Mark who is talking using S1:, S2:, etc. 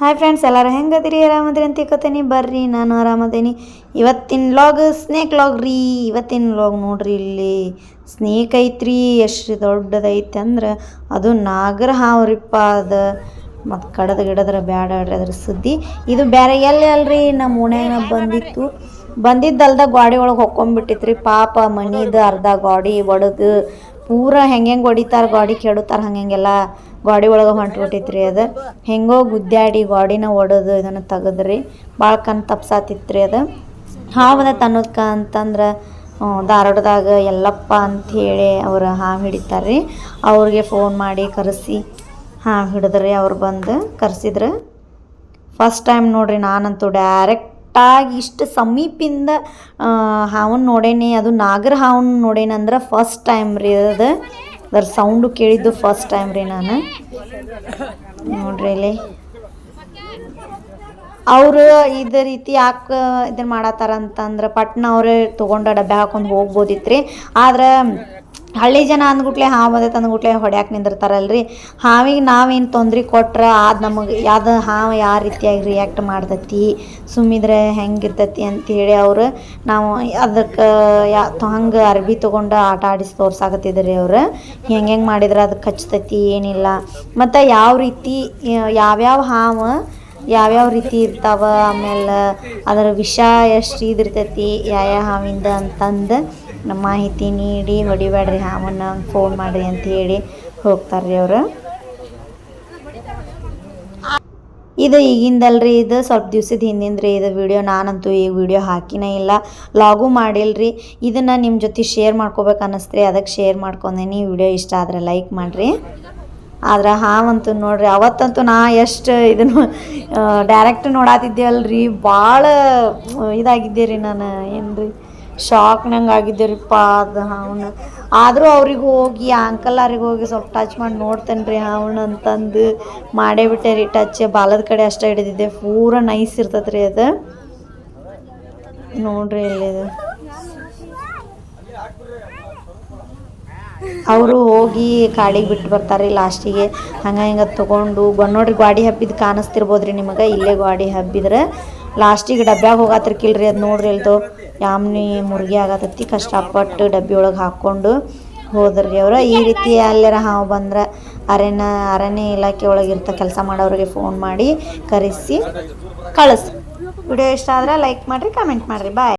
S1: Hi friends, ಎಲ್ಲರೂ ಹೆಂಗದಿರಿ? ಆರಾಮದಿರಿ ಅಂತ ತಿಳ್ಕೊತೀನಿ. ಬರ್ರಿ, ನಾನು ಆರಾಮದೇನಿ. ಇವತ್ತಿನ ವ್ಲಾಗ್ ಸ್ನೇಕ್ ವ್ಲಾಗ್ ರೀ. ಇವತ್ತಿನ ವ್ಲಾಗ್ ನೋಡ್ರಿ, ಇಲ್ಲಿ ಸ್ನೇಕ್ ಐತ್ರಿ. ಎಷ್ಟು ದೊಡ್ಡದೈತೆ ಅಂದ್ರೆ ಅದು ನಾಗರ ಹಾವ್ರಿಪ್ಪ. ಅದು ಮತ್ತು ಕಡದ ಗಿಡದ್ರ ಬ್ಯಾಡ್ರಿ ಅದ್ರ ಸುದ್ದಿ. ಇದು ಬೇರೆ ಎಲ್ಲಿ ಅಲ್ರಿ, ನಮ್ಮ ಓಣ್ಯಾಗ ಬಂದಿದ್ದಲ್ದ ಗಾಡಿ ಒಳಗೆ ಹೊಕ್ಕೊಂಬಿಟ್ಟಿತ್ರಿ. ಪಾಪ ಮನಿದು ಅರ್ಧ ಗಾಡಿ ಒಡೆದು ಪೂರ ಹೆಂಗೆ ಹೊಡಿತಾರೆ, ಗಾಡಿ ಕೆಡುತ್ತಾರೆ, ಹಂಗೆಲ್ಲ ಗಾಡಿ ಒಳಗೆ ಹೊಂಟ್ಬಿಟ್ಟಿತ್ರಿ. ಅದು ಹೆಂಗೋ ಗುದ್ದಾಡಿ ಗಾಡಿನ ಒಡೆದು ಇದನ್ನು ತೆಗೆದ್ರಿ. ಭಾಳ ಕಣ್ ತಪ್ಸಾತಿತ್ರಿ. ಅದು ಹಾವದ ತನ್ನೋದ್ಕ ಅಂತಂದ್ರೆ ಧಾರವಾಡದಾಗ ಯಲ್ಲಪ್ಪ ಅಂಥೇಳಿ ಅವ್ರು ಹಾವು ಹಿಡಿತಾರೆ ರೀ. ಅವ್ರಿಗೆ ಫೋನ್ ಮಾಡಿ ಕರೆಸಿ ಹಾವು ಹಿಡಿದ್ರಿ. ಅವ್ರು ಬಂದು ಕರೆಸಿದ್ರು. ಫಸ್ಟ್ ಟೈಮ್ ನೋಡ್ರಿ, ನಾನಂತೂ ಡೈರೆಕ್ಟಾಗಿ ಇಷ್ಟು ಸಮೀಪಿಂದ ಹಾವನ್ನ ನೋಡೇನಿ. ಅದು ನಾಗರ ಹಾವನ್ನ ನೋಡೇನಂದ್ರೆ ಫಸ್ಟ್ ಟೈಮ್ ರೀ. ಅದರ ಸೌಂಡು ಕೇಳಿದ್ದು ಫಸ್ಟ್ ಟೈಮ್ ರೀ ನಾನು. ನೋಡ್ರಿ ಇಲ್ಲಿ ಅವರು ಇದೇ ರೀತಿ ಯಾಕೆ ಇದನ್ನು ಮಾಡತ್ತಾರ ಅಂತಂದ್ರೆ ಪಟ್ನ ಅವರೇ ತೊಗೊಂಡು ಡಬ್ಬೆ ಹಾಕೊಂಡು ಹೋಗ್ಬೋದಿತ್ತು ರೀ. ಆದ್ರೆ ಹಳ್ಳಿ ಜನ ಅಂದ್ಗುಟ್ಲೆ ಹಾವು ಅದೇ ತಂದ್ಗುಟ್ಲೆ ಹೊಡ್ಯಾಕೆ ನಿಂದಿರ್ತಾರಲ್ರಿ. ಹಾವಿಗೆ ನಾವೇನು ತೊಂದ್ರೆ ಕೊಟ್ರೆ ಅದು ನಮಗೆ ಯಾವ್ದು ಹಾವು ಯಾವ ರೀತಿಯಾಗಿ ರಿಯಾಕ್ಟ್ ಮಾಡ್ತೈತಿ, ಸುಮ್ಮಿದ್ರೆ ಹೆಂಗಿರ್ತೈತಿ ಅಂಥೇಳಿ ಅವರು ನಾವು ಅದಕ್ಕೆ ಹಂಗೆ ಅರ್ಬಿ ತೊಗೊಂಡು ಆಟ ಆಡಿಸಿ ತೋರ್ಸಾಕತ್ತಿದ್ರಿ. ಅವರು ಹೆಂಗೆ ಮಾಡಿದ್ರೆ ಅದಕ್ಕೆ ಹಚ್ತೈತಿ ಏನಿಲ್ಲ, ಮತ್ತು ಯಾವ ರೀತಿ ಯಾವ್ಯಾವ ಹಾವು ಯಾವ್ಯಾವ ರೀತಿ ಇರ್ತಾವ, ಆಮೇಲೆ ಅದರ ವಿಷ ಎಷ್ಟು ಇದಿರ್ತೈತಿ ಯಾವ ಹಾವಿಂದ ಅಂತಂದು ನಮ್ಮ ಮಾಹಿತಿ ನೀಡಿ ಹೊಡಿಬೇಡ್ರಿ ಹಾವನ್ನ, ಫೋನ್ ಮಾಡಿರಿ ಅಂತ ಹೇಳಿ ಹೋಗ್ತಾರ್ರಿ ಅವರು. ಇದು ಈಗಿಂದಲ್ರಿ, ಇದು ಸ್ವಲ್ಪ ದಿವ್ಸದ ಹಿಂದಿಂದ್ರಿ ಇದು ವಿಡಿಯೋ. ನಾನಂತೂ ಈ ವಿಡಿಯೋ ಹಾಕಿನೇ ಇಲ್ಲ, ಲಾಗೂ ಮಾಡಿಲ್ರಿ. ಇದನ್ನು ನಿಮ್ಮ ಜೊತೆ ಶೇರ್ ಮಾಡ್ಕೋಬೇಕು ಅನ್ನಿಸ್ತ್ರಿ, ಅದಕ್ಕೆ ಶೇರ್ ಮಾಡ್ಕೊಂಡೇನಿ. ವಿಡಿಯೋ ಇಷ್ಟ ಆದರೆ ಲೈಕ್ ಮಾಡಿರಿ. ಆದ್ರೆ ಹಾವಂತೂ ನೋಡ್ರಿ, ಅವತ್ತಂತೂ ನಾ ಎಷ್ಟು ಇದನ್ನು ಡೈರೆಕ್ಟ್ ನೋಡಾತಿದ್ದೆ ಅಲ್ರಿ, ಭಾಳ ಇದಾಗಿದ್ದೆ ರೀ ನಾನು. ಏನು ರೀ ಶಾಕ್ನಂಗೆ ಆಗಿದ್ದೆ ರೀಪ್ಪ ಅದು ಹಾವನ್ನ. ಆದರೂ ಅವ್ರಿಗೆ ಹೋಗಿ ಅಂಕಲ್ಲಾರಿಗೆ ಹೋಗಿ ಸ್ವಲ್ಪ ಟಚ್ ಮಾಡಿ ನೋಡ್ತೇನೆ ರೀ ಹಾವನ್ನ ಅಂತಂದು ಮಾಡೇ ಬಿಟ್ಟೆ ರೀ ಟಚ್. ಬಾಲದ ಕಡೆ ಅಷ್ಟೇ ಹಿಡಿದಿದ್ದೆ, ಪೂರ ನೈಸ್ ಇರ್ತದೆ ರೀ ಅದು. ನೋಡ್ರಿ ಇಲ್ಲಿ ಅವರು ಹೋಗಿ ಕಾಡಿಗೆ ಬಿಟ್ಟು ಬರ್ತಾರೆ ಲಾಸ್ಟಿಗೆ. ಹಿಂಗೆ ತೊಗೊಂಡು ನೋಡ್ರಿ, ಗಾಡಿ ಹಬ್ಬಿದ್ದು ಕಾಣಿಸ್ತಿರ್ಬೋದು ರೀ ನಿಮಗೆ. ಇಲ್ಲೇ ಗಾಡಿ ಹಬ್ಬಿದ್ರೆ ಲಾಸ್ಟಿಗೆ ಡಬ್ಬ್ಯಾಗ ಹೋಗಾತಿರ್ಕಿಲ್ರಿ. ಅದು ನೋಡ್ರಿ ಇಲ್ದು ಯಾಮ್ನಿ ಮುರ್ಗಿ ಆಗತ್ತೈತಿ. ಕಷ್ಟಪಟ್ಟು ಡಬ್ಬಿ ಒಳಗೆ ಹಾಕ್ಕೊಂಡು ಹೋದ್ರಿ ಅವರು. ಈ ರೀತಿ ಎಲ್ಲರ ಹಾವು ಬಂದ್ರೆ ಅರಣ್ಯ ಇಲಾಖೆ ಒಳಗೆ ಕೆಲಸ ಮಾಡೋರಿಗೆ ಫೋನ್ ಮಾಡಿ ಕರೆಸಿ ಕಳಿಸಿ. ವಿಡಿಯೋ ಇಷ್ಟ ಆದರೆ ಲೈಕ್ ಮಾಡಿರಿ, ಕಮೆಂಟ್ ಮಾಡಿರಿ. ಬಾಯ್.